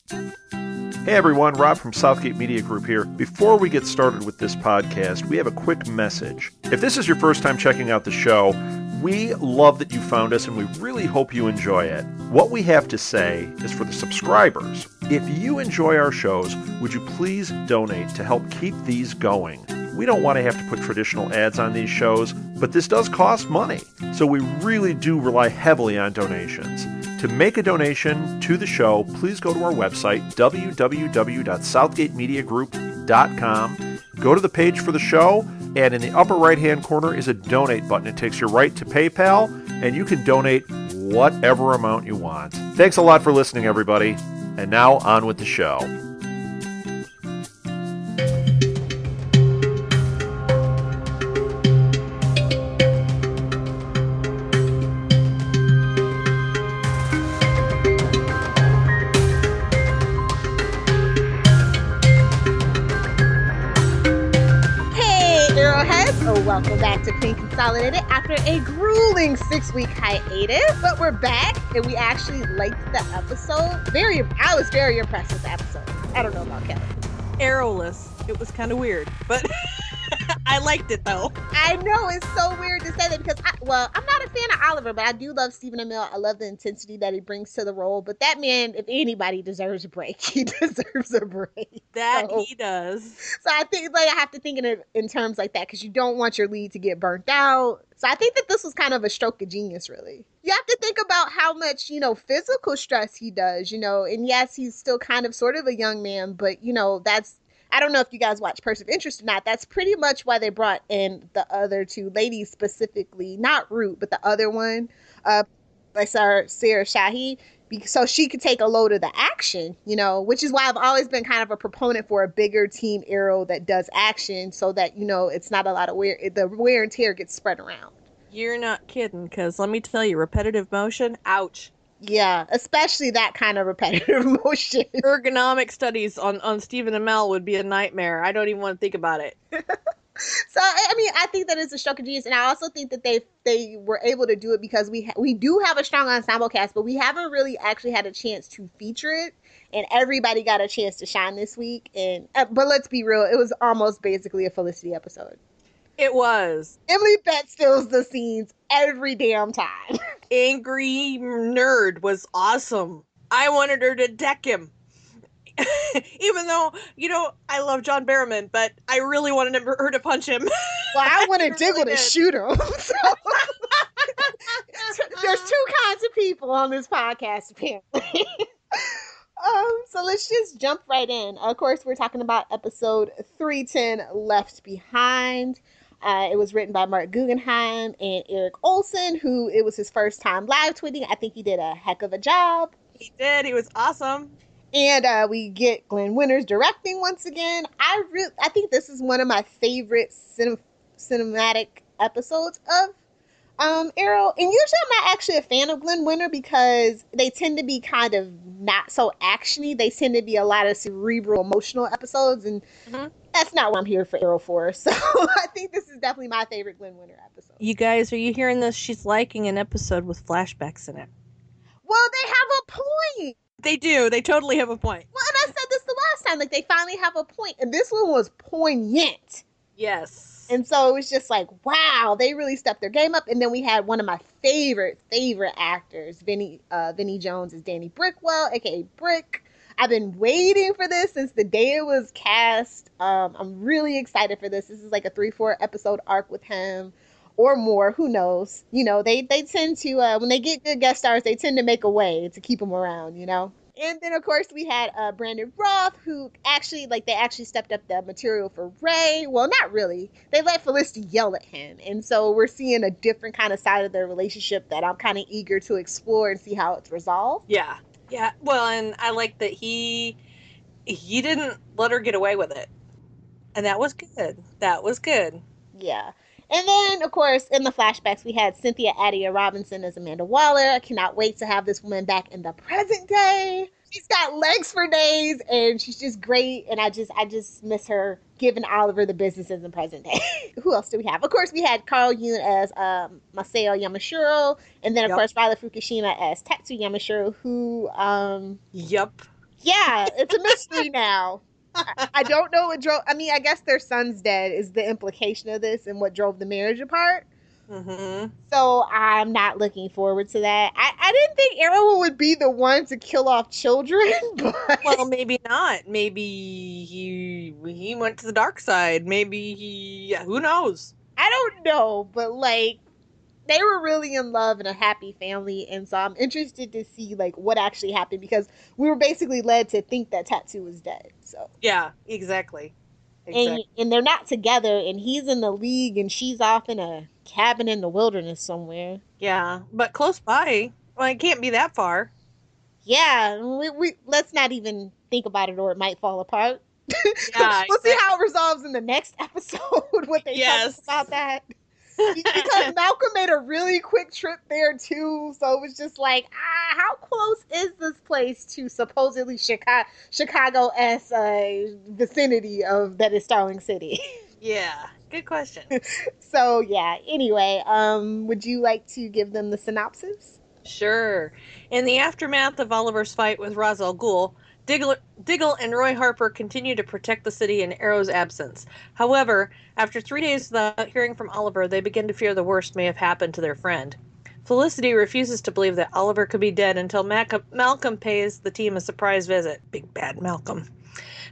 Hey everyone, Rob from Southgate Media Group here. Before we get started with this podcast, we have a quick message. If this is your first time checking out the show, we love that you found us and we really hope you enjoy it. What we have to say is for the subscribers. If you enjoy our shows, would you please donate to help keep these going? We don't want to have to put traditional ads on these shows, but this does cost money. So we really do rely heavily on donations. To make a donation to the show, please go to our website, www.southgatemediagroup.com. Go to the page for the show, and in the upper right-hand corner is a donate button. It takes you right to PayPal, and you can donate whatever amount you want. Thanks a lot for listening, everybody. And now on with the show. Welcome back to Pink Consolidated after a grueling 6-week hiatus, but we're back and we actually liked the episode. I was very impressed with the episode. I don't know about Kelly. Arrowless. It was kind of weird, but I liked it though. I know, it's so weird to say that because, I'm not a fan of Oliver, but I do love Stephen Amell. I love the intensity that he brings to the role, but that man, if anybody deserves a break, he deserves a break. He does. So I think I have to think in terms like that because you don't want your lead to get burnt out. So I think that this was kind of a stroke of genius, really. You have to think about how much, physical stress he does, and yes, he's still kind of sort of a young man, but, I don't know if you guys watch Person of Interest or not. That's pretty much why they brought in the other two ladies specifically, not Root, but the other one, by Sarah Shahi, so she could take a load of the action, which is why I've always been kind of a proponent for a bigger team Arrow that does action so that, it's not a lot of the wear and tear gets spread around. You're not kidding, because let me tell you, repetitive motion, ouch. Yeah, especially that kind of repetitive motion. Ergonomic studies on Stephen Amell would be a nightmare. I don't even want to think about it. So, I think that it's a stroke of genius, and I also think that they were able to do it because we do have a strong ensemble cast, but we haven't really actually had a chance to feature it, and everybody got a chance to shine this week. But let's be real, it was almost basically a Felicity episode. It was. Emily Bett steals the scenes every damn time. Angry Nerd was awesome. I wanted her to deck him. Even though, I love John Barrowman, but I really wanted her to punch him. Well, I wanted Diggle to shoot him. So. There's two kinds of people on this podcast, apparently. So let's just jump right in. Of course, we're talking about episode 310, Left Behind. It was written by Mark Guggenheim and Eric Olson, who it was his first time live tweeting. I think he did a heck of a job. He did. He was awesome. And we get Glenn Winters directing once again. I think this is one of my favorite cinematic episodes of Arrow. And usually I'm not actually a fan of Glenn Winter because they tend to be kind of not so actiony. They tend to be a lot of cerebral, emotional episodes, and that's not what I'm here for Arrow for. So I think this is definitely my favorite Glenn Winter episode. You guys, are you hearing this? She's liking an episode with flashbacks in it. Well, they have a point. They do. They totally have a point. Well, and I said this the last time. They finally have a point. And this one was poignant. Yes. And so it was just like, wow, they really stepped their game up. And then we had one of my favorite actors, Vinnie Jones as Danny Brickwell, a.k.a. Brick. I've been waiting for this since the day it was cast. I'm really excited for this. This is like a 3-4 episode arc with him. Or more, who knows? They tend to, when they get good guest stars, they tend to make a way to keep them around, And then, of course, we had Brandon Roth, who actually, they actually stepped up the material for Ray. Well, not really. They let Felicity yell at him. And so we're seeing a different kind of side of their relationship that I'm kind of eager to explore and see how it's resolved. Yeah. Yeah. Well, and I like that he didn't let her get away with it. And that was good. That was good. Yeah. And then, of course, in the flashbacks, we had Cynthia Adia Robinson as Amanda Waller. I cannot wait to have this woman back in the present day. She's got legs for days, and she's just great. And I just miss her giving Oliver the business in the present day. Who else do we have? Of course, we had Carl Yoon as Masao Yamashiro, and then, of course, Riley Fukushima as Tetsu Yamashiro, who... Yup. Yeah, it's a mystery now. I don't know what drove. I mean, I guess their son's dead is the implication of this, and what drove the marriage apart. Mm-hmm. So I'm not looking forward to that. I didn't think Arrow would be the one to kill off children, but Well, maybe not. Maybe he went to the dark side. Maybe he, who knows? I don't know. But like, they were really in love and a happy family, and so I'm interested to see like what actually happened because we were basically led to think that Tattoo was dead. So Yeah, exactly. and they're not together, and he's in the league, and she's off in a cabin in the wilderness somewhere. Yeah, but close by. Well, it can't be that far. Yeah, we let's not even think about it, or it might fall apart. Yeah, We'll see how it resolves in the next episode. What they talk Yes. about that. Because Malcolm made a really quick trip there too, so it was just like, how close is this place to supposedly Chicago as a vicinity of that is Starling City? Yeah, good question. So yeah. Anyway, would you like to give them the synopsis? Sure. In the aftermath of Oliver's fight with Ra's al Ghul, Diggle and Roy Harper continue to protect the city in Arrow's absence. However, after 3 days without hearing from Oliver, they begin to fear the worst may have happened to their friend. Felicity refuses to believe that Oliver could be dead until Malcolm pays the team a surprise visit. Big bad Malcolm.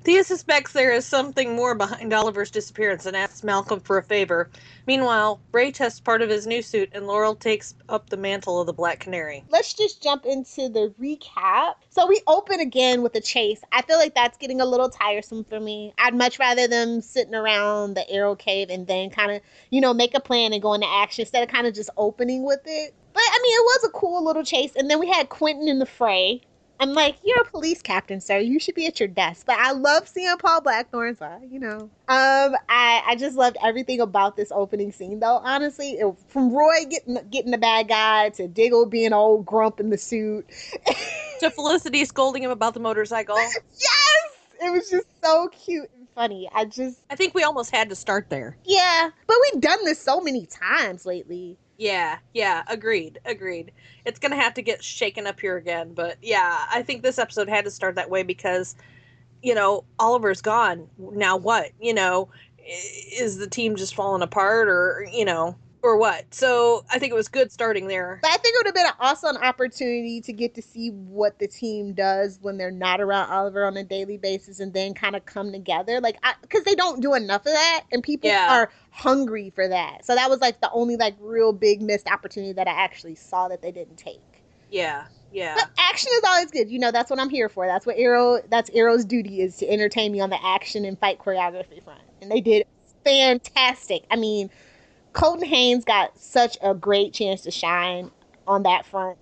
Thea suspects there is something more behind Oliver's disappearance and asks Malcolm for a favor. Meanwhile, Ray tests part of his new suit and Laurel takes up the mantle of the Black Canary. Let's just jump into the recap. So we open again with a chase. I feel like that's getting a little tiresome for me. I'd much rather them sitting around the Arrow Cave and then kind of, make a plan and go into action instead of kind of just opening with it. But I mean, it was a cool little chase. And then we had Quentin in the fray. I'm like, you're a police captain, sir. You should be at your desk. But I love seeing Paul Blackthorne, so I just loved everything about this opening scene, though. Honestly, from Roy getting the bad guy to Diggle being an old grump in the suit, To Felicity scolding him about the motorcycle. Yes, it was just so cute and funny. I think we almost had to start there. Yeah, but we've done this so many times lately. Yeah, agreed. It's gonna have to get shaken up here again, but yeah, I think this episode had to start that way because, Oliver's gone. Now what? Is the team just falling apart or what? So I think it was good starting there. But I think it would have been also an opportunity to get to see what the team does when they're not around Oliver on a daily basis and then kind of come together. Because they don't do enough of that and people are hungry for that. So that was the only real big missed opportunity that I actually saw that they didn't take. Yeah. But action is always good. That's what I'm here for. That's Arrow's duty is to entertain me on the action and fight choreography front. And they did fantastic. I mean, Colton Haynes got such a great chance to shine on that front.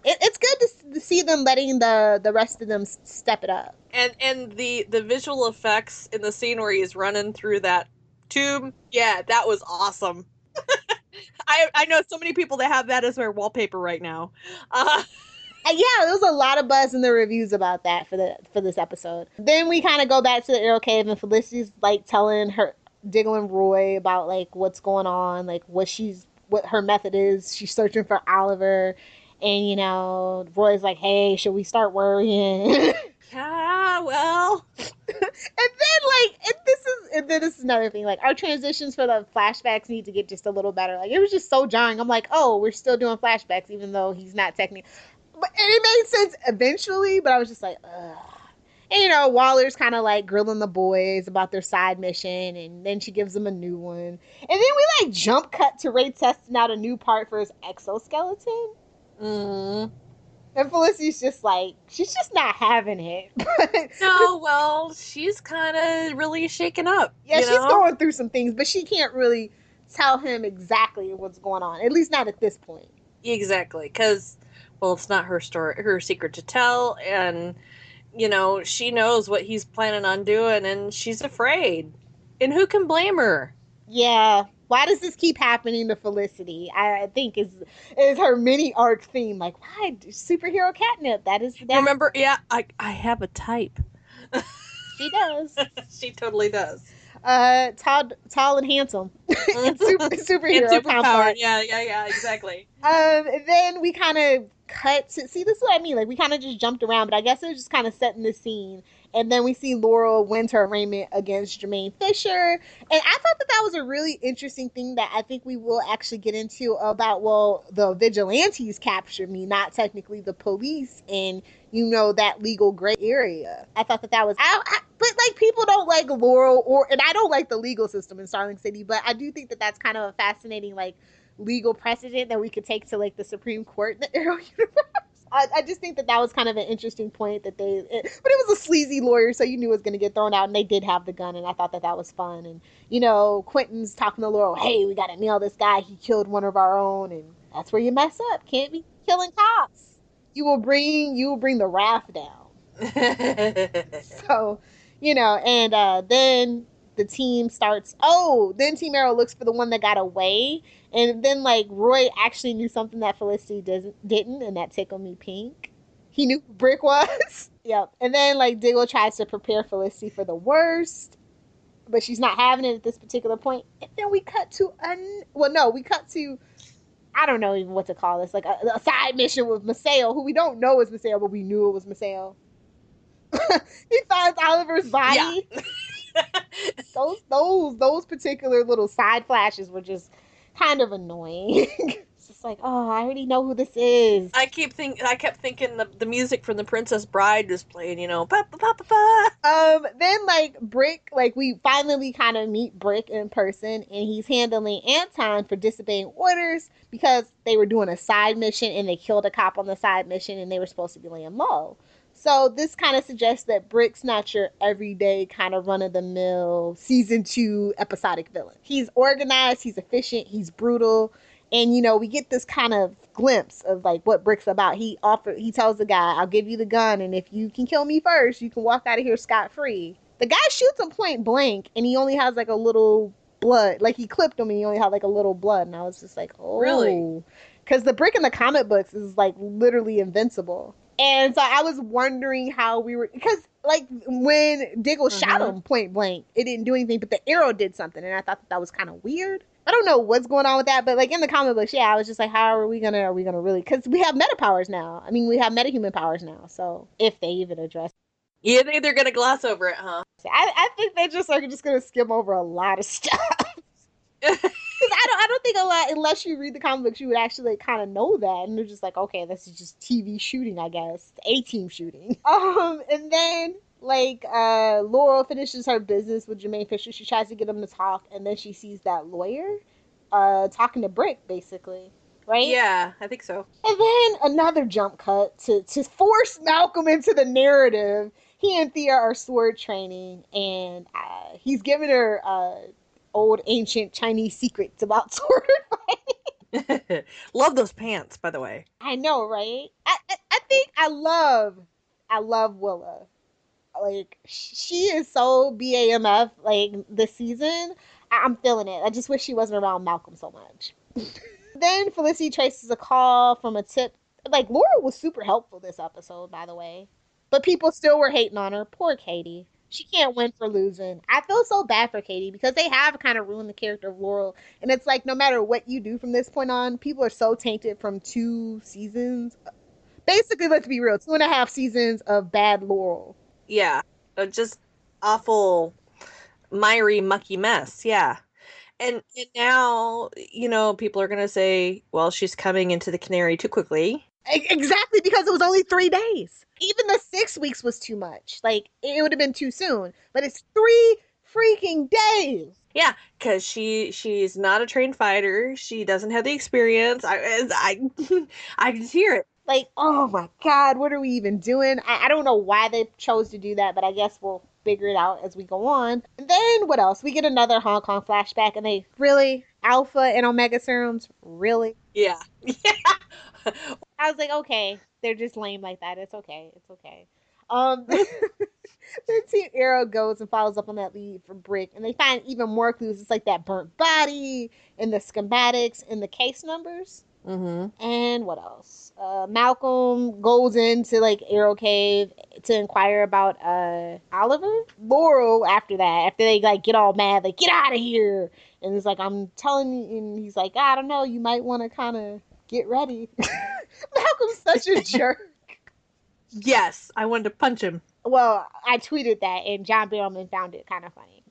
It's good to see them letting the rest of them step it up. And the visual effects in the scene where he's running through that tube, yeah, that was awesome. I know so many people that have that as their wallpaper right now. Yeah, there was a lot of buzz in the reviews about that for this episode. Then we kind of go back to the Arrow Cave and Felicity's telling her Diggle and Roy about what's going on, what her method is. She's searching for Oliver, and Roy's like, "Hey, should we start worrying?" Yeah, well. and then this is another thing. Our transitions for the flashbacks need to get just a little better. It was just so jarring. I'm like, oh, we're still doing flashbacks even though he's not technically. But it made sense eventually. But I was just like, ugh. And Waller's kind of grilling the boys about their side mission, and then she gives them a new one. And then we jump cut to Ray testing out a new part for his exoskeleton. Mm. And Felicity's just she's just not having it. No, well, she's kind of really shaken up. Yeah, she's going through some things, but she can't really tell him exactly what's going on, at least not at this point. Exactly, because, well, it's not her story, her secret to tell, and she knows what he's planning on doing, and she's afraid. And who can blame her? Yeah. Why does this keep happening to Felicity? I think is her mini arc theme. Why superhero catnip? That is. Remember? Yeah, I have a type. She does. She totally does. Tall and handsome. And superhero and superpowered. Yeah, exactly. Then we kind of cut to see, this is what I mean. Like, we kind of just jumped around, but I guess it was just kind of setting the scene. And then we see Laurel wins her arraignment against Jermaine Fisher. And I thought that that was a really interesting thing that I think we will actually get into about, well, the vigilantes captured me, not technically the police, and, you know, that legal gray area. I thought that that was, but like, people don't like Laurel, and I don't like the legal system in Starling City, but I do think that that's kind of a fascinating, like, legal precedent that we could take to, like, the Supreme Court in the Arrow universe. I just think that that was kind of an interesting point that but it was a sleazy lawyer, so you knew it was going to get thrown out, and they did have the gun, and I thought that that was fun. And, you know, Quentin's talking to Laurel, hey, we got to nail this guy, he killed one of our own, and that's where you mess up. Can't be killing cops. You will bring the wrath down. So, you know, and then the team starts, then Team Arrow looks for the one that got away. And then, like, Roy actually knew something that Felicity didn't, and that tickled me pink. He knew who Brick was. Yep. And then, like, Diggle tries to prepare Felicity for the worst, but she's not having it at this particular point. And then we cut to, I don't know even what to call this, like a side mission with Maceo, who we don't know is Maceo, but we knew it was Maceo. He finds Oliver's body. Yeah. Those particular little side flashes were just kind of annoying. It's just like, oh, I already know who this is. I kept thinking the music from The Princess Bride was playing, you know, pa pa pa pa pa. Then, like, Brick, like, we finally kind of meet Brick in person, and he's handling Anton for disobeying orders because they were doing a side mission and they killed a cop on the side mission and they were supposed to be laying low. So this kind of suggests that Brick's not your everyday kind of run-of-the-mill season 2 episodic villain. He's organized, he's efficient, he's brutal, and, you know, we get this kind of glimpse of, like, what Brick's about. He tells the guy, I'll give you the gun, and if you can kill me first, you can walk out of here scot-free. The guy shoots him point blank, and he only has, like, a little blood. Like, he clipped him, and he only had, like, a little blood, and I was just like, oh. Really? Because the Brick in the comic books is, like, literally invincible. And so I was wondering how because, like, when Diggle shot him point blank, it didn't do anything, but the arrow did something, and I thought that was kind of weird. I don't know what's going on with that, but, like, in the comic books, yeah, I was just like, how are we gonna really, because we have meta powers now. I mean, we have metahuman powers now, so if they even address. Yeah, they're gonna gloss over it, huh? I think they just are just gonna skim over a lot of stuff. I don't think a lot, unless you read the comic books, you would actually, like, kind of know that, and they're just like, okay, this is just TV shooting, I guess, A-team shooting. And then, like, Laurel finishes her business with Jermaine Fisher. She tries to get him to talk, and then she sees that lawyer talking to Brick, basically, right? Yeah, I think so. And then another jump cut to force Malcolm into the narrative. He and Thea are sword training, and he's giving her old ancient Chinese secrets about sword fighting. Love those pants, by the way. I know, right? I think I love Willa. Like, she is so BAMF, like, this season. I'm feeling it. I just wish she wasn't around Malcolm so much. Then Felicity traces a call from a tip. Like, Laura was super helpful this episode, by the way. But people still were hating on her. Poor Katie. She can't win for losing. I feel so bad for Katie because they have kind of ruined the character of Laurel. And it's like, no matter what you do from this point on, people are so tainted from 2 seasons. Basically, let's be real, 2.5 seasons of bad Laurel. Yeah, just awful, miry, mucky mess. Yeah. And now, you know, people are going to say, well, she's coming into the Canary too quickly. Exactly, because it was only 3 days. Even the 6 weeks was too much. Like, it would have been too soon. But it's 3 freaking days. Yeah, because she's not a trained fighter. She doesn't have the experience. I can hear it. Like, oh my God, what are we even doing? I don't know why they chose to do that, but I guess we'll figure it out as we go on. And then what else? We get another Hong Kong flashback, and they really Alpha and Omega serums, really? Yeah. I was like, okay, they're just lame like that. It's okay. Then Team Arrow goes and follows up on that lead for Brick, and they find even more clues. It's like that burnt body and the schematics and the case numbers. Mm-hmm. And what else? Malcolm goes into, like, Arrow Cave to inquire about Oliver. Laurel, after they, like, get all mad, like, get out of here. And it's like, I'm telling you, and he's like, I don't know, you might want to kind of get ready. Malcolm Malcolm's such a jerk. Yes, I wanted to punch him. Well, I tweeted that, and John Barrowman found it kind of funny.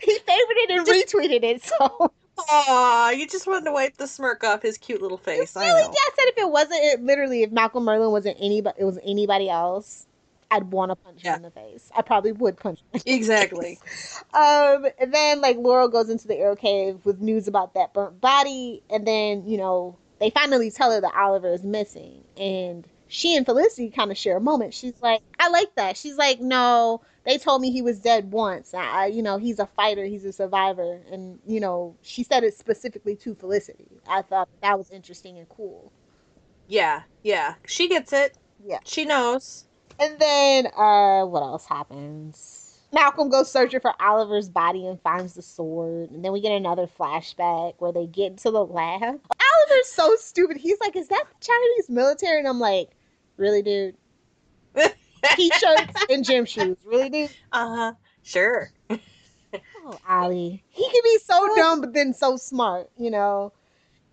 He favorited and retweeted it, so. Aw, you just wanted to wipe the smirk off his cute little face. Really? I know. Yeah, I said if it wasn't, literally, if Malcolm Merlin wasn't anybody, it was anybody else, I'd want to punch him in the face. I probably would punch him. Exactly. And then, like, Laurel goes into the arrow cave with news about that burnt body, and then, they finally tell her that Oliver is missing, and she and Felicity kind of share a moment. She's like, I like that. She's like, no, they told me he was dead once. He's a fighter. He's a survivor. And, she said it specifically to Felicity. I thought that was interesting and cool. Yeah. She gets it. Yeah. She knows. And then, what else happens? Malcolm goes searching for Oliver's body and finds the sword. And then we get another flashback where they get into the lab. Oliver's so stupid. He's like, is that the Chinese military? And I'm like, really, dude? T-shirts and gym shoes. Really, dude? Uh-huh. Sure. Oh, Ollie. He can be so dumb, but then so smart, Yeah.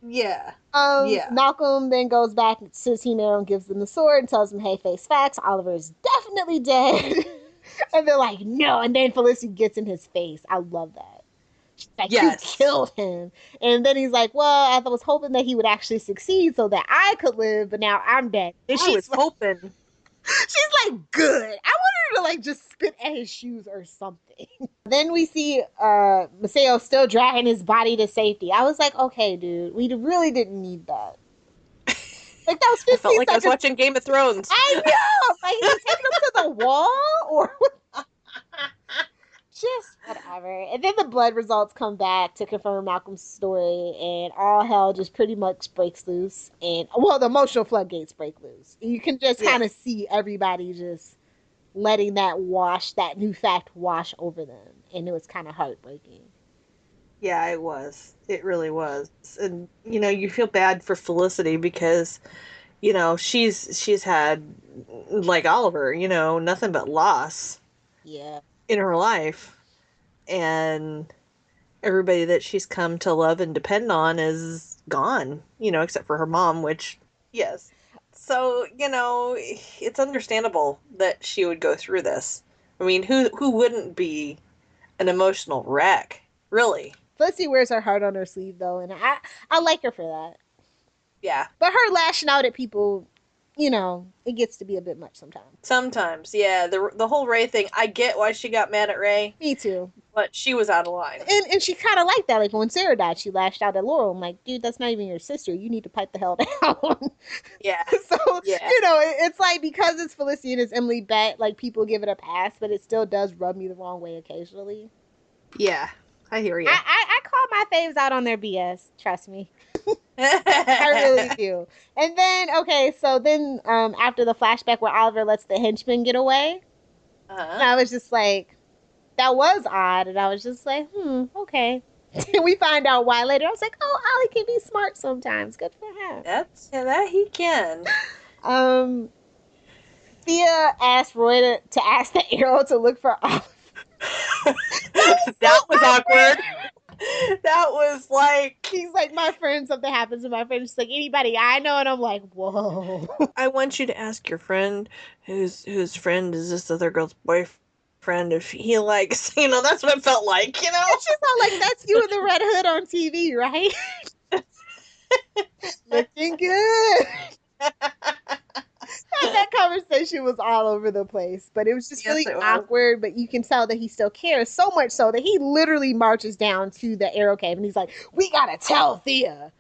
Yeah. Malcolm then goes back to Team Arrow and gives them the sword and tells them, hey, face facts, Oliver is definitely dead. And they're like, no. And then Felicity gets in his face. I love that. She's like, yes. You killed him. And then he's like, well, I was hoping that he would actually succeed so that I could live, but now I'm dead. And I was hoping. She's like, good. I wanted her to just spit at his shoes or something. Then we see Maceo still dragging his body to safety. I was like, okay, dude, we really didn't need that. Like, that was 15 I felt like seconds. I was watching Game of Thrones. I know. Like, he's taking him to the wall or just whatever. And then the blood results come back to confirm Malcolm's story, and all hell just pretty much breaks loose. And the emotional floodgates break loose. You can just kind of see everybody just letting that new fact wash over them, and it was kind of heartbreaking. Yeah, it was. It really was. And you feel bad for Felicity because she's had, like Oliver, nothing but loss. Yeah. In her life, and everybody that she's come to love and depend on is gone, except for her mom, which, yes. So, it's understandable that she would go through this. I mean, who wouldn't be an emotional wreck, really? Felicity wears her heart on her sleeve, though, and I like her for that. Yeah. But her lashing out at people, it gets to be a bit much sometimes. Sometimes, yeah. The whole Ray thing, I get why she got mad at Ray. Me too. But she was out of line. And she kind of liked that. Like, when Sarah died, she lashed out at Laurel. I'm like, dude, that's not even your sister. You need to pipe the hell down. Yeah. So, it's like, because it's Felicity and it's Emily Bett, like, people give it a pass, but it still does rub me the wrong way occasionally. Yeah. I hear you. I call my faves out on their BS. Trust me. I really do. And then, after the flashback where Oliver lets the henchman get away, I was just like, that was odd. And I was just like, okay. And we find out why later. I was like, oh, Ollie can be smart sometimes. Good for him. That he can. Thea asked Roy to ask the Arrow to look for Oliver. That was awkward. That was like, he's like, my friend, something happens to my friend. She's like, anybody I know? And I'm like, whoa. I want you to ask your friend whose friend is this other girl's boyfriend if he likes, that's what it felt like, She's not like, that's you in the red hood on TV, right? Looking good. That conversation was all over the place, but it was just really awkward, but you can tell that he still cares, so much so that he literally marches down to the Arrow Cave and he's like, we gotta tell Thea.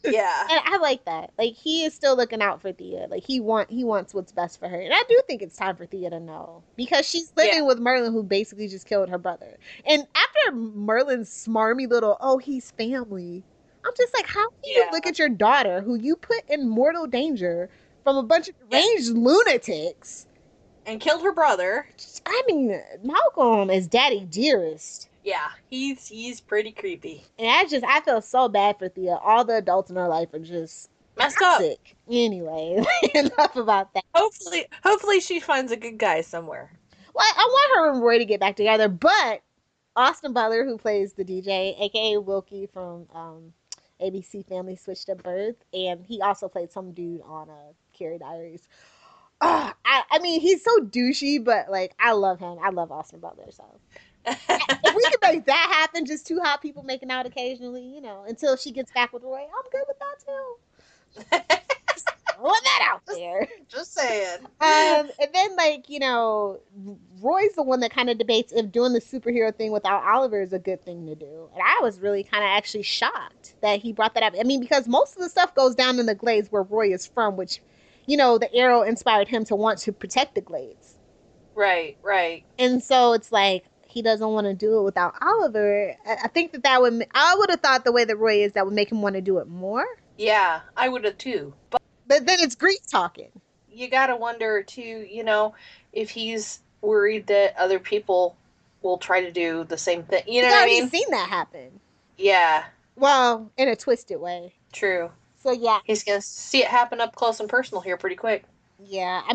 Yeah. And I like that. Like, he is still looking out for Thea. Like, he wants what's best for her. And I do think it's time for Thea to know, because she's living with Merlin, who basically just killed her brother. And after Merlin's smarmy little, he's family, I'm just like, how can you look at your daughter, who you put in mortal danger from a bunch of deranged lunatics, and killed her brother? I mean, Malcolm is daddy dearest. Yeah, he's pretty creepy. And I feel so bad for Thea. All the adults in her life are just messed toxic. Up. Anyway, enough about that. Hopefully she finds a good guy somewhere. Well, I want her and Roy to get back together, but Austin Butler, who plays the DJ, aka Wilkie from ABC Family Switched at Birth, and he also played some dude on Carrie Diaries. I mean, he's so douchey, but like, I love him. I love Austin Butler. So if we could make that happen, just two hot people making out occasionally, until she gets back with Roy, I'm good with that too. Just throwing that out there. Just saying. And then Roy's the one that kind of debates if doing the superhero thing without Oliver is a good thing to do. And I was really kind of actually shocked that he brought that up. I mean, because most of the stuff goes down in the Glades where Roy is from, which, the Arrow inspired him to want to protect the Glades. Right. And so it's like, he doesn't want to do it without Oliver. I think I would have thought the way that Roy is, that would make him want to do it more. Yeah, I would have too. But then it's Greek talking. You gotta wonder too, if he's worried that other people will try to do the same thing. You know what I mean? He's already seen that happen. Yeah. Well, in a twisted way. True. So yeah. He's gonna see it happen up close and personal here pretty quick. Yeah, I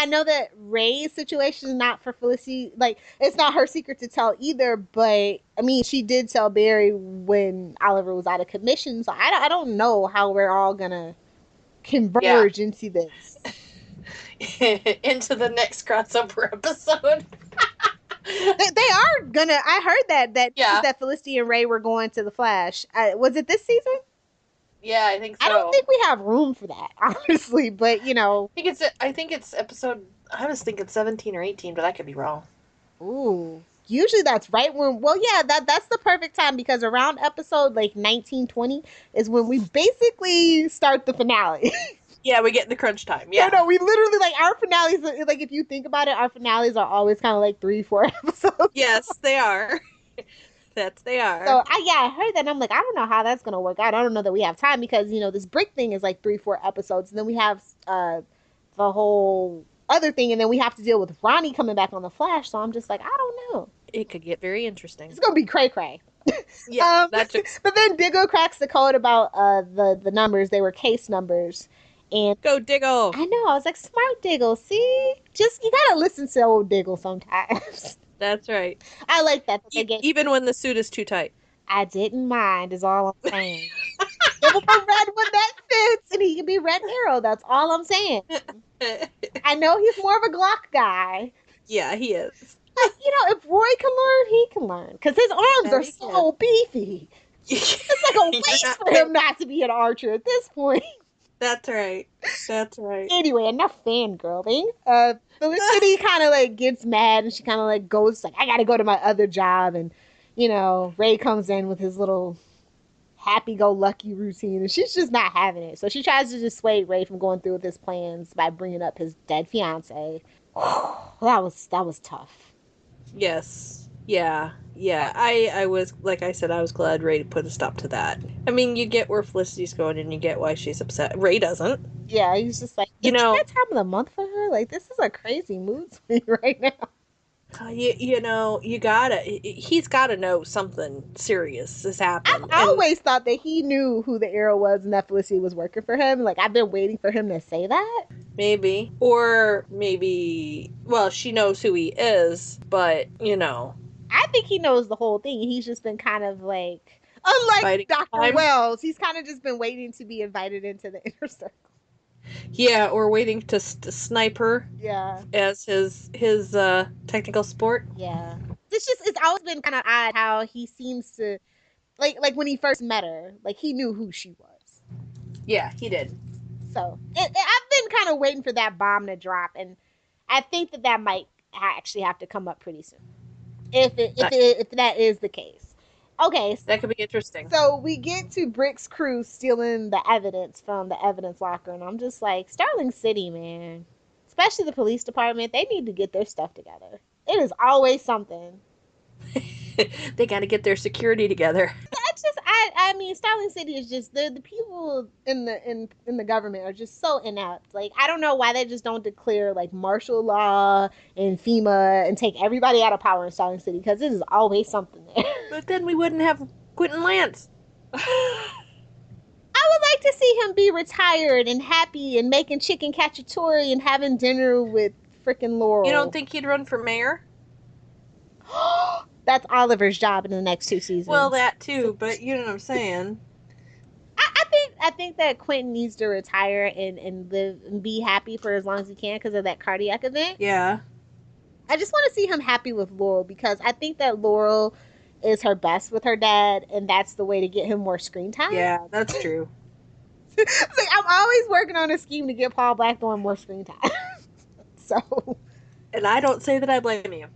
know that Ray's situation is not for Felicity, like, it's not her secret to tell either, but, I mean, she did tell Barry when Oliver was out of commission, so I don't know how we're all gonna converge into this. Into the next crossover episode. They are gonna, I heard that Felicity and Ray were going to the Flash. Was it this season? Yeah, I think so. I don't think we have room for that, honestly, but, I think it's episode, I was thinking 17 or 18, but I could be wrong. Ooh. Usually that's right when, that's the perfect time, because around episode, 19, 20 is when we basically start the finale. Yeah, we get in the crunch time, yeah. No, we literally, our finales, if you think about it, our finales are always kind of 3-4 episodes. Yes, they are. They are. So I heard that and I'm like, I don't know how that's gonna work out. I don't know that we have time, because this brick thing is 3-4 episodes, and then we have the whole other thing, and then we have to deal with Ronnie coming back on the Flash. So I'm just like, I don't know. It could get very interesting. It's gonna be cray. Yeah, that's true. But then Diggle cracks the code about the numbers. They were case numbers. And go Diggle. I know. I was like, smart Diggle. See, just you gotta listen to old Diggle sometimes. That's right. I like that. Even when the suit is too tight. I didn't mind, is all I'm saying. Give him a red one that fits, and he can be Red Arrow. That's all I'm saying. I know he's more of a Glock guy. Yeah, he is. But, if Roy can learn, he can learn. Because his arms are so beefy. It's like a waste for him not to be an archer at this point. That's right. Anyway, enough fangirling. Felicity kind of gets mad, and she kind of goes I gotta go to my other job, and Ray comes in with his little happy-go-lucky routine, and she's just not having it. So she tries to dissuade Ray from going through with his plans by bringing up his dead fiance. That was tough. Yes. Yeah. I was, like I said, I was glad Ray put a stop to that. I mean, you get where Felicity's going, and you get why she's upset. Ray doesn't. Yeah, he's just like, is that time of the month for her? This is a crazy mood swing right now. He's gotta know something serious has happened. I've always thought that he knew who the Arrow was and that Felicity was working for him. I've been waiting for him to say that. Maybe. Or maybe, she knows who he is, but, I think he knows the whole thing. He's just been kind of unlike Dr. Wells, he's kind of just been waiting to be invited into the inner circle. Yeah, or waiting to snipe her. Yeah. As his technical sport. Yeah. It's always been kind of odd how he seems to, like when he first met her, he knew who she was. Yeah, he did. So, I've been kind of waiting for that bomb to drop, and I think that might actually have to come up pretty soon. If that is the case. Okay. So, that could be interesting. So we get to Brick's crew stealing the evidence from the evidence locker, and I'm just like, Starling City, man. Especially the police department, they need to get their stuff together. It is always something. They got to get their security together. I mean, Starling City is just the people in the government are just so inept. I don't know why they just don't declare martial law and FEMA and take everybody out of power in Starling City, because it is always something there. But then we wouldn't have Quentin Lance. I would like to see him be retired and happy and making chicken cacciatore and having dinner with frickin' Laurel. You don't think he'd run for mayor? That's Oliver's job in the next 2 seasons. Well, that too, but you know what I'm saying. I think that Quentin needs to retire and live and be happy for as long as he can because of that cardiac event. Yeah. I just want to see him happy with Laurel because I think that Laurel is her best with her dad, and that's the way to get him more screen time. Yeah, that's true. Like, I'm always working on a scheme to get Paul Blackthorne more screen time. So, And I don't say that I blame you.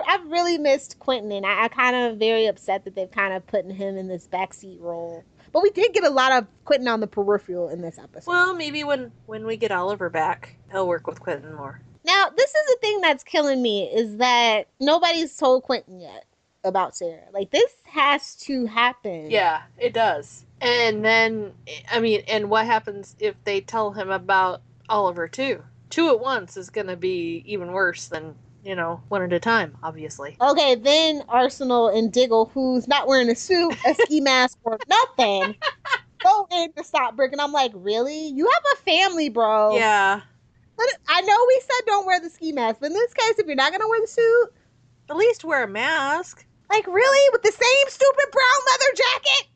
I've really missed Quentin, and I kind of very upset that they've kind of put him in this backseat role. But we did get a lot of Quentin on the peripheral in this episode. Well, maybe when we get Oliver back, he'll work with Quentin more. Now, this is the thing that's killing me, is that nobody's told Quentin yet about Sarah. Like, this has to happen. Yeah, it does. And then, I mean, and what happens if they tell him about Oliver, too? 2 at once is going to be even worse than, one at a time, obviously. Okay, then Arsenal and Diggle, who's not wearing a suit, a ski mask, or nothing, go in to stop Brick. And I'm like, really? You have a family, bro. Yeah. But I know we said don't wear the ski mask, but in this case, if you're not going to wear the suit, At least wear a mask. like, really? With the same stupid brown leather jacket?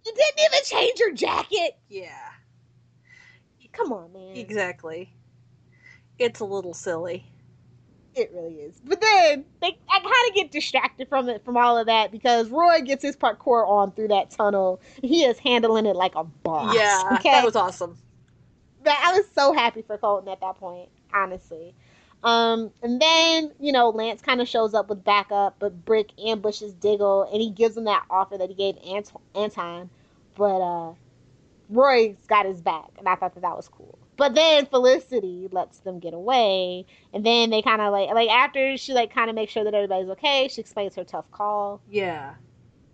You didn't even change your jacket? Yeah. Come on, man. Exactly. It's a little silly. It really is. But then I kind of get distracted from all of that because Roy gets his parkour on through that tunnel. He is handling it like a boss. Yeah, okay? that was awesome. But I was so happy for Colton at that point, honestly. And then, Lance kind of shows up with backup, but Brick ambushes Diggle, and he gives him that offer that he gave Anton. But Roy's got his back, and I thought that was cool. But then Felicity lets them get away, and then they kind of like after she kind of makes sure that everybody's okay, she explains her tough call. Yeah.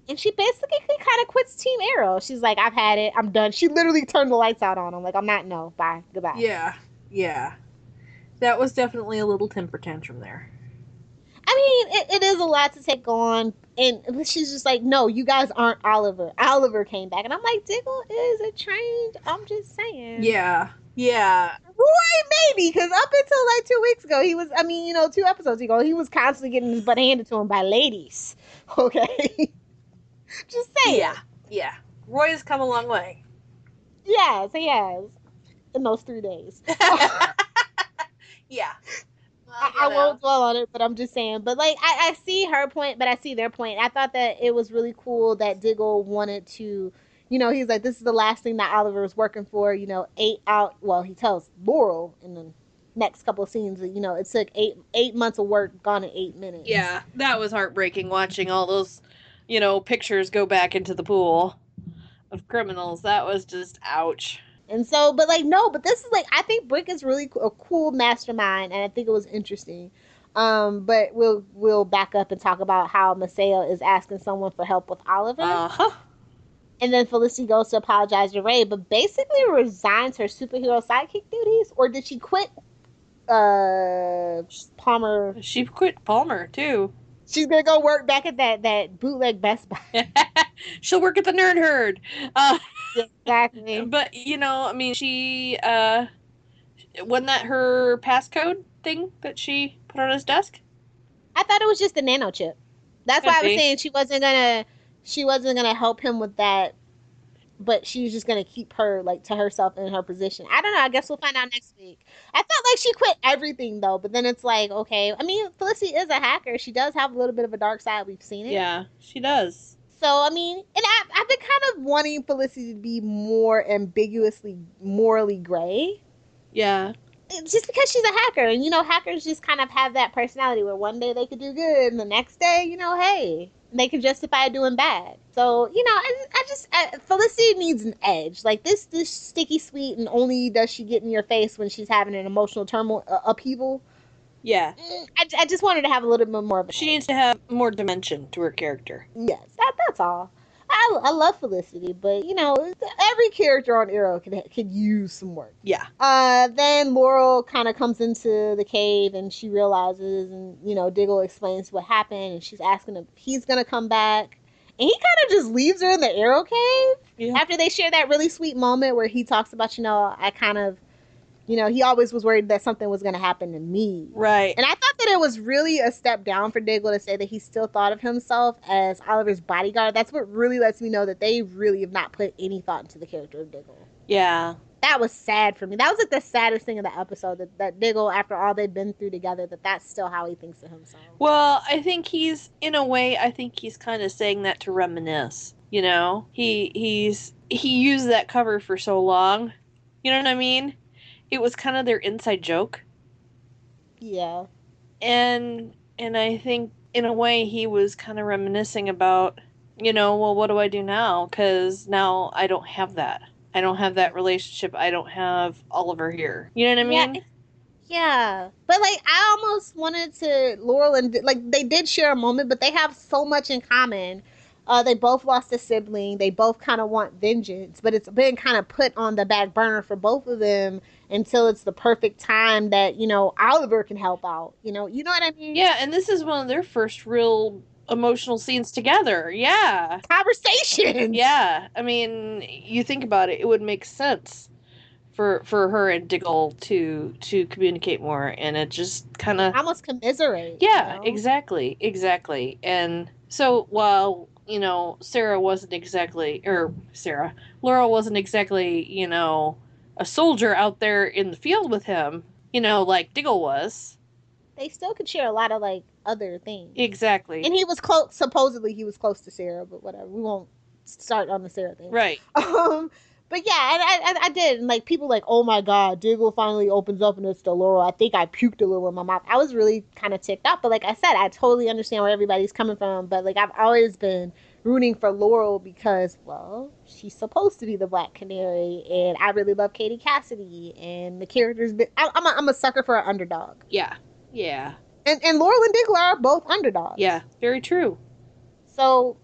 And she basically kind of quits Team Arrow. She's like, I've had it. I'm done. She literally turned the lights out on him. Like, I'm not, no, bye, goodbye. Yeah. Yeah. That was definitely a little temper tantrum there. I mean, it is a lot to take on. And she's just like, no, you guys aren't Oliver. Oliver came back. And I'm like, Diggle is a trained, I'm just saying. Yeah. Yeah. Roy, maybe, because up until 2 weeks ago, he was, 2 episodes ago, he was constantly getting his butt handed to him by ladies. Okay? Just saying. Yeah. Yeah. Roy has come a long way. Yes, he has. In those 3 days. Yeah. I won't dwell on it, but I'm just saying. But, I see her point, but I see their point. I thought that it was really cool that Diggle wanted to, he's like, this is the last thing that Oliver was working for, 8 out. Well, he tells Laurel in the next couple of scenes that, it took eight months of work gone in 8 minutes. Yeah, that was heartbreaking watching all those, pictures go back into the pool of criminals. That was just ouch. And so, but but this is I think Brick is really a cool mastermind, and I think it was interesting. But we'll back up and talk about how Maceo is asking someone for help with Oliver. Uh-huh. And then Felicity goes to apologize to Ray, but basically resigns her superhero sidekick duties, or did she quit Palmer? She quit Palmer, too. She's going to go work back at that bootleg Best Buy. She'll work at the Nerd Herd. Exactly. But, she, wasn't that her passcode thing that she put on his desk? I thought it was just the nano chip. That's why I was saying she wasn't gonna help him with that, but she was just gonna keep her to herself in her position. I don't know. I guess we'll find out next week. I felt like she quit everything though, but then it's okay. I mean, Felicity is a hacker. She does have a little bit of a dark side. We've seen it. Yeah, she does. So I mean, and I've been kind of wanting Felicity to be more ambiguously morally gray. Yeah. Just because she's a hacker, and hackers just kind of have that personality where one day they could do good, and the next day, hey, they can justify doing bad. So, Felicity needs an edge. This sticky sweet, and only does she get in your face when she's having an emotional turmoil, upheaval. Yeah. I just wanted to have a little bit more of a... She needs to have more dimension to her character. Yes, that's all. I love Felicity, but, every character on Arrow could use some work. Yeah. Then Laurel kind of comes into the cave, and she realizes, and, Diggle explains what happened, and she's asking him if he's going to come back. And he kind of just leaves her in the Arrow cave after they share that really sweet moment where he talks about, I kind of, he always was worried that something was going to happen to me. Right. And I thought that it was really a step down for Diggle to say that he still thought of himself as Oliver's bodyguard. That's what really lets me know that they really have not put any thought into the character of Diggle. Yeah. That was sad for me. That was like the saddest thing of the episode, that Diggle, after all they've been through together, that's still how he thinks of himself. Well, I think he's kind of saying that to reminisce. He used that cover for so long. You know what I mean? It was kind of their inside joke. Yeah. And I think in a way he was kind of reminiscing about, well, what do I do now? Because now I don't have that. I don't have that relationship. I don't have Oliver here. You know what I mean? Yeah. But, like, I almost wanted to, Laurel and, like, they did share a moment, but they have so much in common. They both lost a sibling. They both kind of want vengeance, but it's been kind of put on the back burner for both of them until it's the perfect time that, Oliver can help out. You know what I mean? Yeah, and this is one of their first real emotional scenes together. Yeah. Conversations. Yeah. I mean, you think about it, it would make sense for her and Diggle to communicate more, and it just kind of almost commiserate. Yeah, exactly. And so while Laurel wasn't exactly, a soldier out there in the field with him, like Diggle was. They still could share a lot of, like, other things. Exactly. And he was close, supposedly he was close to Sarah, but whatever. We won't start on the Sarah thing. Right. But yeah, and I did. And, like, people like, oh my God, Diggle finally opens up and it's to Laurel. I think I puked a little in my mouth. I was really kind of ticked off. But like I said, I totally understand where everybody's coming from. But, like, I've always been rooting for Laurel because, well, she's supposed to be the Black Canary. And I really love Katie Cassidy. And the character's been... I'm a sucker for an underdog. Yeah. Yeah. And Laurel and Diggle are both underdogs. Yeah, very true. So,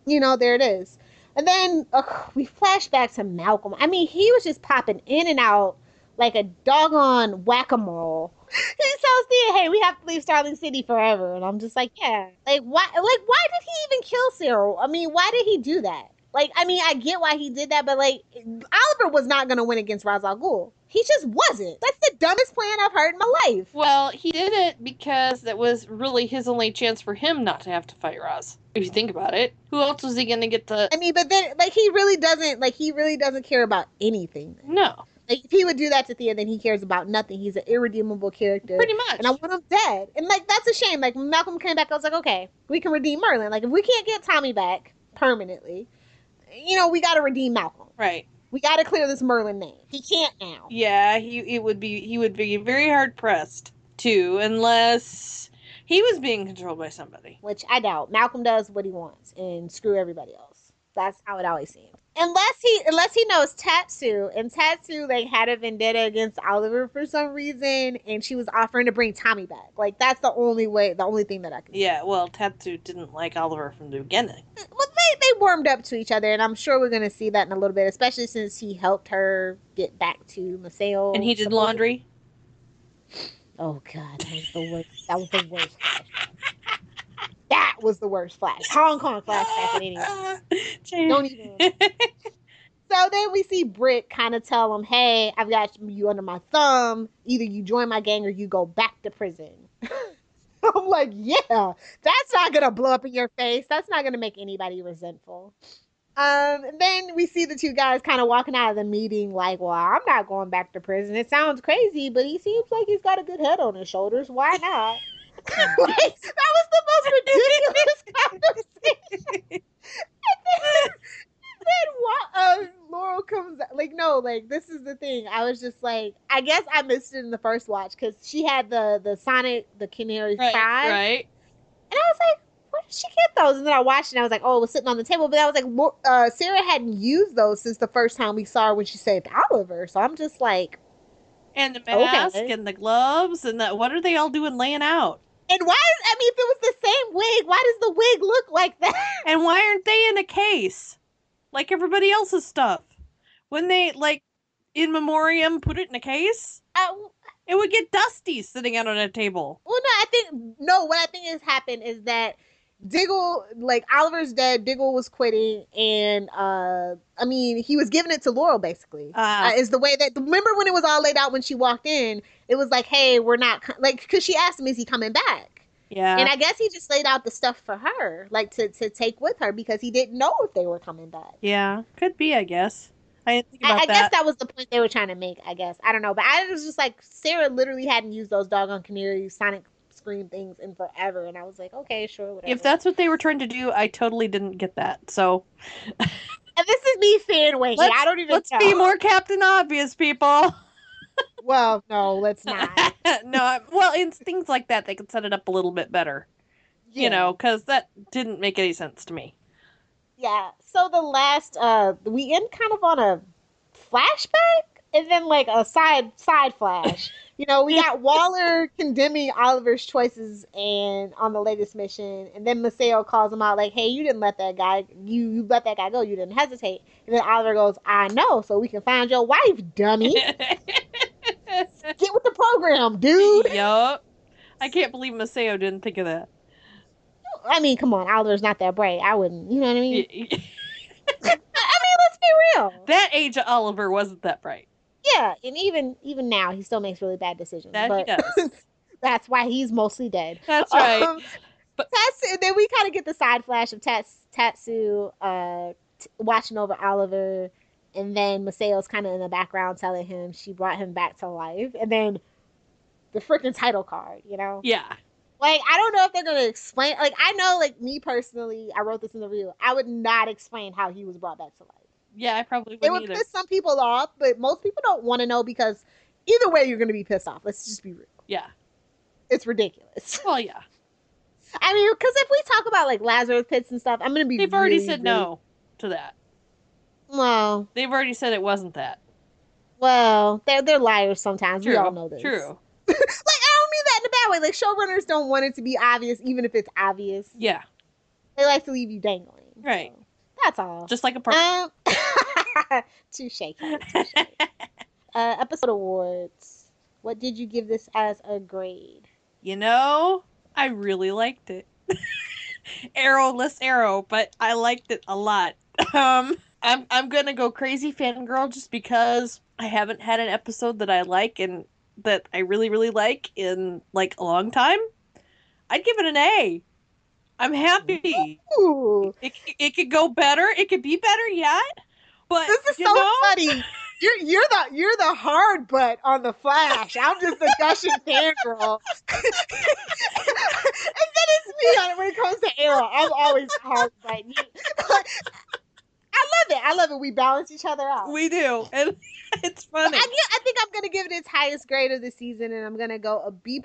there it is. And then we flash back to Malcolm. I mean, he was just popping in and out like a doggone whack-a-mole. He tells Thea, hey, we have to leave Starling City forever. And I'm just like, yeah. Like, why did he even kill Cyril? I mean, why did he do that? Like, I mean, I get why he did that, but, like, Oliver was not going to win against Ra's al Ghul. He just wasn't. That's the dumbest plan I've heard in my life. Well, he did it because that was really his only chance for him not to have to fight Ra's. If you think about it, who else was he going to get to... I mean, but then, like, he really doesn't care about anything. No. Like, if he would do that to Thea, then he cares about nothing. He's an irredeemable character. Pretty much. And I want him dead. And, like, that's a shame. Like, when Malcolm came back, I was like, okay, we can redeem Merlin. Like, if we can't get Tommy back permanently, we got to redeem Malcolm. Right. We got to clear this Merlin name. He can't now. Yeah, he would be very hard pressed to, unless he was being controlled by somebody. Which I doubt. Malcolm does what he wants and screw everybody else. That's how it always seems. Unless he knows Tatsu, and Tatsu, like, had a vendetta against Oliver for some reason, and she was offering to bring Tommy back. Like, that's the only thing that I can Yeah, well, Tatsu didn't like Oliver from the beginning. Well, they warmed up to each other, and I'm sure we're going to see that in a little bit, especially since he helped her get back to Maceo. And he did laundry? Oh, God, that was the worst. That was the worst flashback. That was the worst flash. Hong Kong flashback anyway. Don't even. So then we see Brick kind of tell him, hey, I've got you under my thumb. Either you join my gang or you go back to prison. I'm like, yeah, that's not going to blow up in your face. That's not going to make anybody resentful. Then we see the two guys kind of walking out of the meeting like, well, I'm not going back to prison. It sounds crazy, but he seems like he's got a good head on his shoulders. Why not? Like, that was the most ridiculous conversation. Then Laurel comes, like, no, like, this is the thing. I was just like, I guess I missed it in the first watch because she had the Sonic the Canary right, fries. Right. And I was like, where did she get those? And then I watched it and I was like, oh, it was sitting on the table. But I was like, Sarah hadn't used those since the first time we saw her when she saved Oliver. So I'm just like. And the mask and the gloves and what are they all doing laying out? And if it was the same wig, why does the wig look like that? And why aren't they in a case? Like everybody else's stuff. When they, like, in memoriam, put it in a case? It would get dusty sitting out on a table. Well, what I think has happened is that Diggle, like Oliver's dead, Diggle was quitting, and I mean, he was giving it to Laurel basically. Is the way that, remember when it was all laid out when she walked in, it was like, hey, we're not, like, because she asked him, is he coming back? Yeah. And I guess he just laid out the stuff for her, like to take with her, because he didn't know if they were coming back. Yeah, could be, I guess. I didn't think about I that. guess that was the point they were trying to make, I guess. I don't know. But I was just like, Sarah literally hadn't used those doggone Canary Sonic Scream things in forever. And I was like, okay, sure, whatever. If that's what they were trying to do, I totally didn't get that. So. And this is me fan winging. I don't even know. Let's be more Captain Obvious, people. Well, no, let's not. No, well, in things like that, they could set it up a little bit better. Yeah. You know, because that didn't make any sense to me. Yeah. So the last, we end kind of on a flashback and then like a side flash. You know, we got Waller condemning Oliver's choices and on the latest mission, and then Maceo calls him out like, "Hey, you didn't let that guy. You let that guy go. You didn't hesitate." And then Oliver goes, "I know, so we can find your wife, dummy. Get with the program, dude." Yup. I can't believe Maceo didn't think of that. I mean, come on, Oliver's not that bright. I wouldn't. You know what I mean? I mean, let's be real. That age of Oliver wasn't that bright. Yeah, and even now, he still makes really bad decisions. That he does. That's why he's mostly dead. That's right. But Tatsu, then we kind of get the side flash of Tatsu watching over Oliver, and then Maceo's kind of in the background telling him she brought him back to life, and then the freaking title card, you know? Yeah. Like, I don't know if they're gonna explain. Like, I know, like, me personally, I wrote this in the review. I would not explain how he was brought back to life. Yeah, I probably wouldn't It would either. piss some people off, but most people don't want to know, because either way, you're gonna be pissed off. Let's just be real. Yeah. It's ridiculous. Well, yeah. I mean, because if we talk about like Lazarus pits and stuff, I'm gonna be. They've already said no to that. Well, they've already said it wasn't that. Well, they're liars sometimes. True. We all know this. True. Like, I don't mean that in a bad way. Like, showrunners don't want it to be obvious, even if it's obvious. Yeah. They like to leave you dangling. Right. So, that's all. Just like a part. Touche. Episode awards. What did you give this as a grade? You know, I really liked it. Arrowless Arrow, but I liked it a lot. I'm gonna go crazy fangirl just because I haven't had an episode that I like and that I really, really like in like a long time. I'd give it an A. I'm happy. Ooh. It could go better. It could be better yet. But this is so funny. You're the hard butt on the Flash. I'm just a gushing fangirl. And then it's me when it comes to Arrow. I'm always the hard butt. I love it. We balance each other out. We do, and it's funny. I think I'm gonna give it its highest grade of the season, and I'm gonna go a B+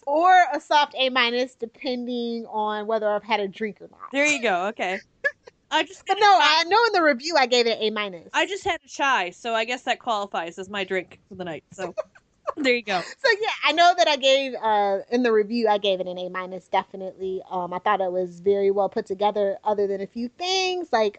or a soft A-, depending on whether I've had a drink or not. There you go. Okay. But no, I know in the review I gave it an A-. I just had a chai, so I guess that qualifies as my drink for the night. So there you go. So yeah, I know that I gave in the review I gave it an A-, definitely. I thought it was very well put together, other than a few things like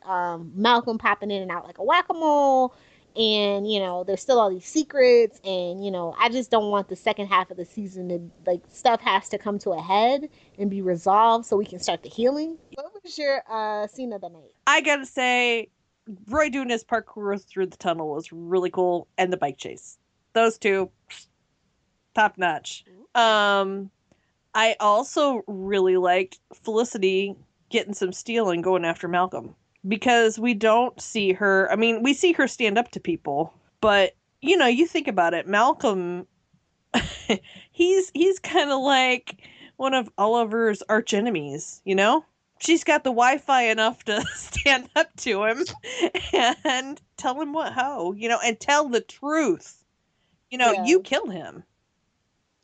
Malcolm popping in and out like a whack-a-mole, and you know there's still all these secrets, and you know I just don't want the second half of the season to, like, stuff has to come to a head and be resolved so we can start the healing. What was your scene of the night? I gotta say, Roy doing his parkour through the tunnel was really cool, and the bike chase. Those two, top notch. I also really liked Felicity getting some steel and going after Malcolm, because we don't see her. I mean, we see her stand up to people, but you know, you think about it, Malcolm, he's kind of like one of Oliver's arch enemies, you know? She's got the Wi-Fi enough to stand up to him and tell him how, you know, and tell the truth. You know, you killed him.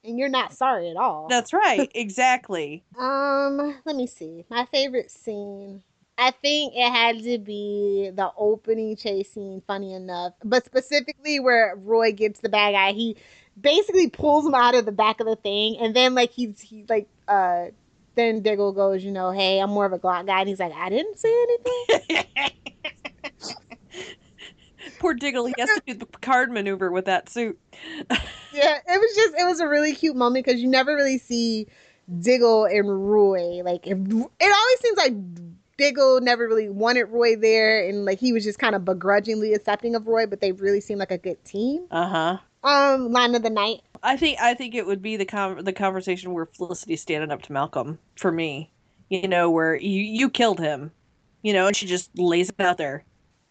And you're not sorry at all. That's right. Exactly. Let me see. My favorite scene. I think it had to be the opening chase scene, funny enough. But specifically where Roy gets the bad guy. He basically pulls him out of the back of the thing. And then, like, then Diggle goes, you know, hey, I'm more of a Glock guy. And he's like, I didn't say anything. Poor Diggle, he has to do the Picard maneuver with that suit. Yeah, it was a really cute moment because you never really see Diggle and Roy. Like, it always seems like Diggle never really wanted Roy there, and like he was just kind of begrudgingly accepting of Roy, but they really seemed like a good team. Line of the night. I think it would be the conversation where Felicity's standing up to Malcolm for me. You know, where you killed him. You know, and she just lays it out there.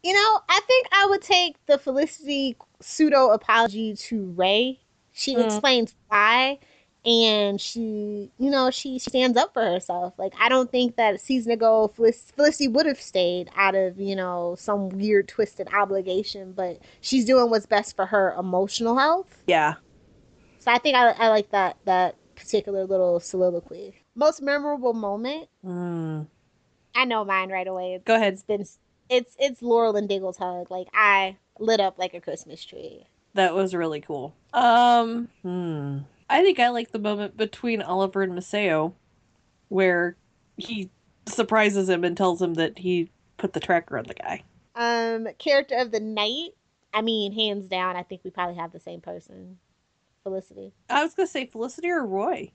You know, I think I would take the Felicity pseudo apology to Ray. She explains why, and she stands up for herself. Like, I don't think that a season ago Felicity would have stayed out of, some weird twisted obligation, but she's doing what's best for her emotional health. Yeah. So I think I like that particular little soliloquy. Most memorable moment? I know mine right away. Go ahead. It's Laurel and Diggle's hug. Like, I lit up like a Christmas tree. That was really cool. I think I like the moment between Oliver and Maceo where he surprises him and tells him that he put the tracker on the guy. Character of the night? I mean, hands down, I think we probably have the same person. Felicity. I was going to say Felicity or Roy.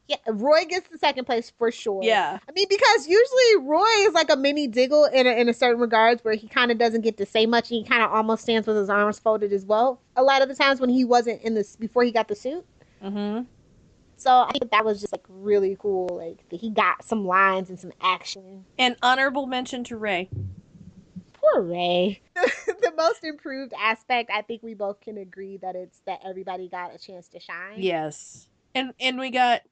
Yeah, Roy gets the second place for sure. Yeah. I mean, because usually Roy is like a mini Diggle in a certain regards where he kind of doesn't get to say much, and he kind of almost stands with his arms folded as well. A lot of the times when he wasn't before he got the suit. Mm-hmm. So I think that was just like really cool. Like, that he got some lines and some action. An honorable mention to Ray. Poor Ray. The most improved aspect, I think we both can agree that it's that everybody got a chance to shine. Yes. And we got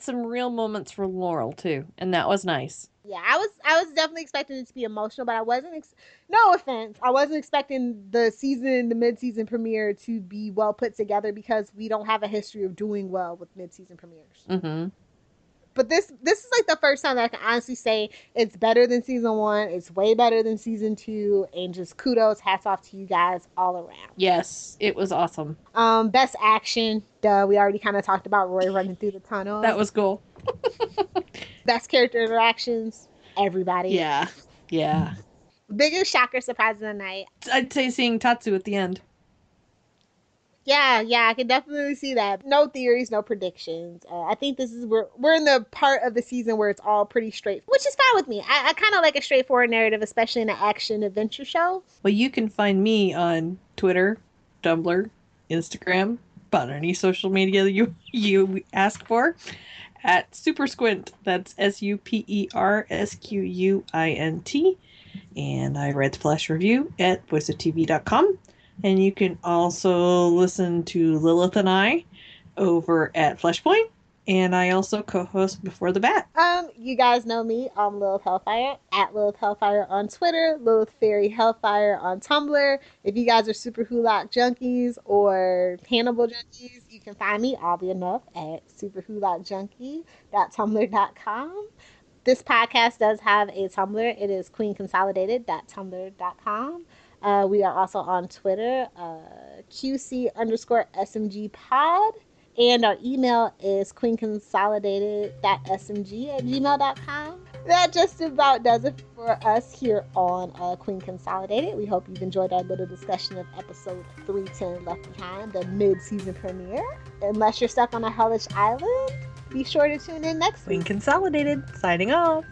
some real moments for Laurel too, and that was nice. Yeah, I was definitely expecting it to be emotional, but I wasn't. No offense, I wasn't expecting the mid-season premiere to be well put together because we don't have a history of doing well with mid-season premieres. Mm-hmm. But this is like the first time that I can honestly say it's better than season 1. It's way better than season 2, and just kudos, hats off to you guys all around. Yes, it was awesome. Best action. Duh, we already kind of talked about Roy running through the tunnel. That was cool. Best character interactions. Everybody. Yeah. Biggest shocker, surprise of the night. I'd say seeing Tatsu at the end. Yeah, I can definitely see that. No theories, no predictions. I think we're in the part of the season where it's all pretty straight, which is fine with me. I kind of like a straightforward narrative, especially in an action adventure show. Well, you can find me on Twitter, Tumblr, Instagram, about any social media you ask for, at Super Squint. That's SUPERSQUINT. And I write the Flash Review at voiceoftv.com. And you can also listen to Lilith and I over at Flashpoint. And I also co-host Before the Bat. You guys know me. I'm Lilith Hellfire, at Lilith Hellfire on Twitter, Lilith Fairy Hellfire on Tumblr. If you guys are Super Hulock junkies or Hannibal junkies, you can find me, oddly enough, at superhulockjunkie.tumblr.com. This podcast does have a Tumblr. It is queenconsolidated.tumblr.com. We are also on Twitter, QC_SMG pod. And our email is queenconsolidated.smg@gmail.com. That just about does it for us here on Queen Consolidated. We hope you've enjoyed our little discussion of episode 310 Left Behind, the mid-season premiere. Unless you're stuck on a hellish island, be sure to tune in next week. Queen Consolidated, signing off.